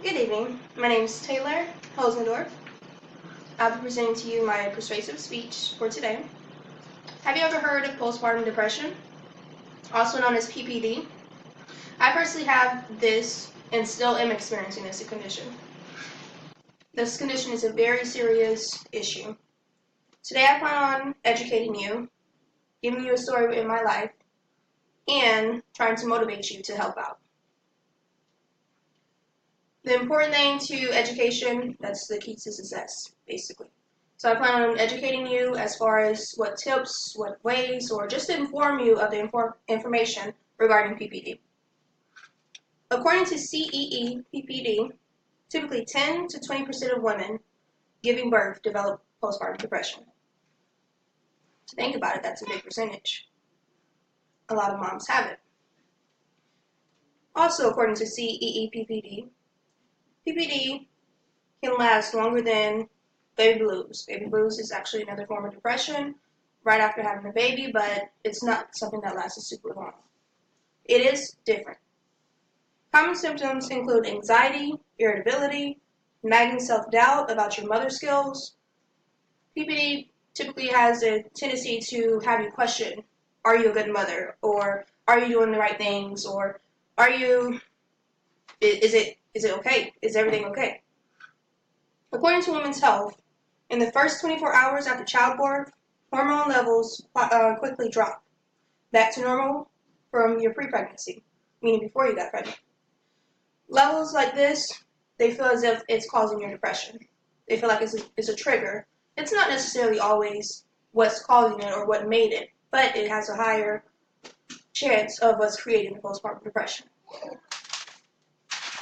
Good evening. My name is Taylor Hosendorf. I'll be presenting to you my persuasive speech for today. Have you ever heard of postpartum depression, also known as PPD? I personally have this and still am experiencing this condition. This condition is a very serious issue. Today I plan on educating you, giving you a story in my life, and trying to motivate you to help out. The important thing to education, that's the key to success, basically. So I plan on educating you as far as what tips, what ways, or just to inform you of the information regarding PPD. According to CEE PPD, typically 10 to 20% of women giving birth develop postpartum depression. To think about it, that's a big percentage. A lot of moms have it. Also, according to CEE PPD can last longer than baby blues. Baby blues is actually another form of depression right after having a baby, but it's not something that lasts super long. It is different. Common symptoms include anxiety, irritability, nagging self-doubt about your mother skills. PPD typically has a tendency to have you question, are you a good mother? Or are you doing the right things? Or is it okay? Is everything okay? According to Women's Health, in the first 24 hours after childbirth, hormone levels quickly drop back to normal from your pre-pregnancy, meaning before you got pregnant. Levels like this, they feel as if it's causing your depression. They feel like it's a trigger. It's not necessarily always what's causing it or what made it, but it has a higher chance of what's creating the postpartum depression.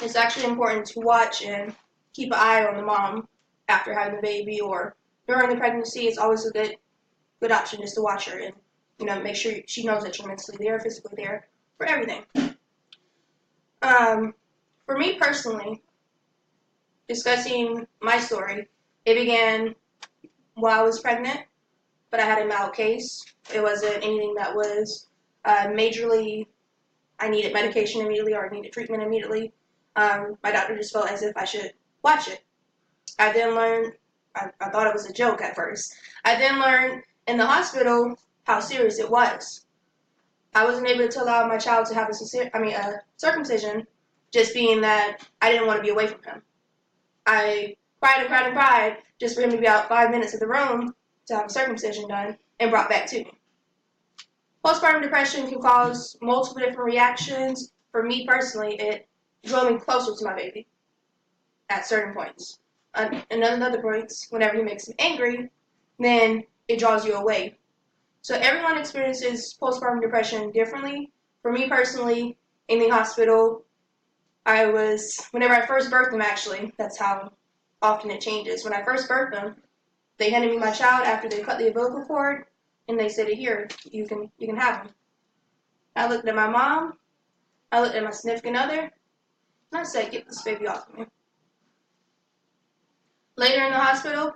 It's actually important to watch and keep an eye on the mom after having the baby or during the pregnancy. It's always a good option just to watch her and make sure she knows that you're mentally there, physically there for everything. For me personally, discussing my story, it began while I was pregnant, but I had a mild case. It wasn't anything that was majorly, I needed medication immediately or I needed treatment immediately. My doctor just felt as if I should watch it. I then learned, I thought it was a joke at first. I then learned in the hospital how serious it was. I wasn't able to allow my child to have a circumcision, just being that I didn't want to be away from him. I cried and cried and cried just for him to be out 5 minutes of the room to have a circumcision done and brought back to me. Postpartum depression can cause multiple different reactions. For me personally, it drew me closer to my baby at certain points. And another points, whenever he makes me angry, then it draws you away. So everyone experiences postpartum depression differently. For me personally, in the hospital, whenever I first birthed him actually, that's how often it changes. When I first birthed him, they handed me my child after they cut the umbilical cord, and they said, here, you can have him. I looked at my mom, I looked at my significant other, and I said, get this baby off of me. Later in the hospital,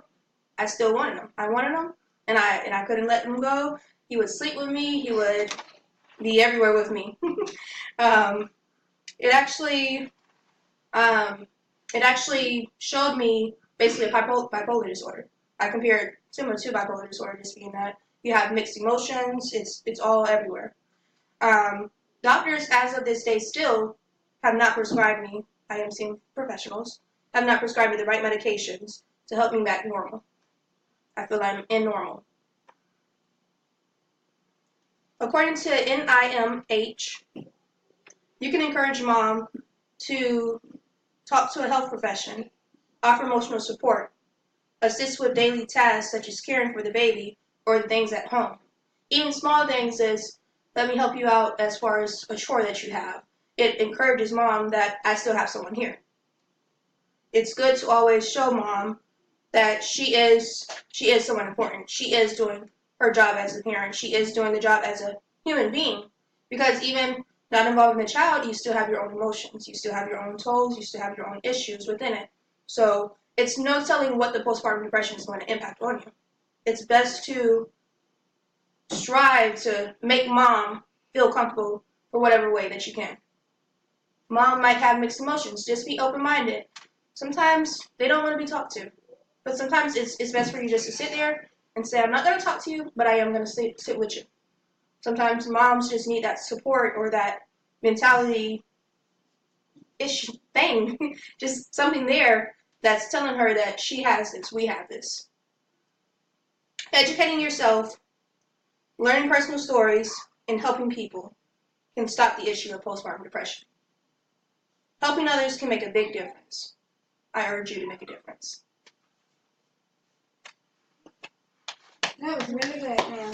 I still wanted him. I wanted him, and I couldn't let him go. He would sleep with me. He would be everywhere with me. It actually showed me basically a bipolar disorder. I compare it similar to bipolar disorder, just being that you have mixed emotions. It's all everywhere. Doctors, as of this day, still have not prescribed me. I am seeing professionals have not prescribed me the right medications to help me back normal. I feel I'm in normal. According to NIMH, you can encourage mom to talk to a health profession, offer emotional support, assist with daily tasks such as caring for the baby or the things at home. Even small things is, let me help you out as far as a chore that you have. It encourages mom that I still have someone here. It's good to always show mom that she is someone important. She is doing her job as a parent. She is doing the job as a human being. Because even not involving the child, you still have your own emotions. You still have your own toils. You still have your own issues within it. So it's no telling what the postpartum depression is going to impact on you. It's best to strive to make mom feel comfortable for whatever way that you can. Mom might have mixed emotions. Just be open-minded. Sometimes they don't want to be talked to. But sometimes it's best for you just to sit there and say, I'm not going to talk to you, but I am going to sit with you. Sometimes moms just need that support or that mentality issue thing. Just something there that's telling her that she has this, we have this. Educating yourself, learning personal stories, and helping people can stop the issue of postpartum depression. Helping others can make a big difference. I urge you to make a difference. That was really good, man.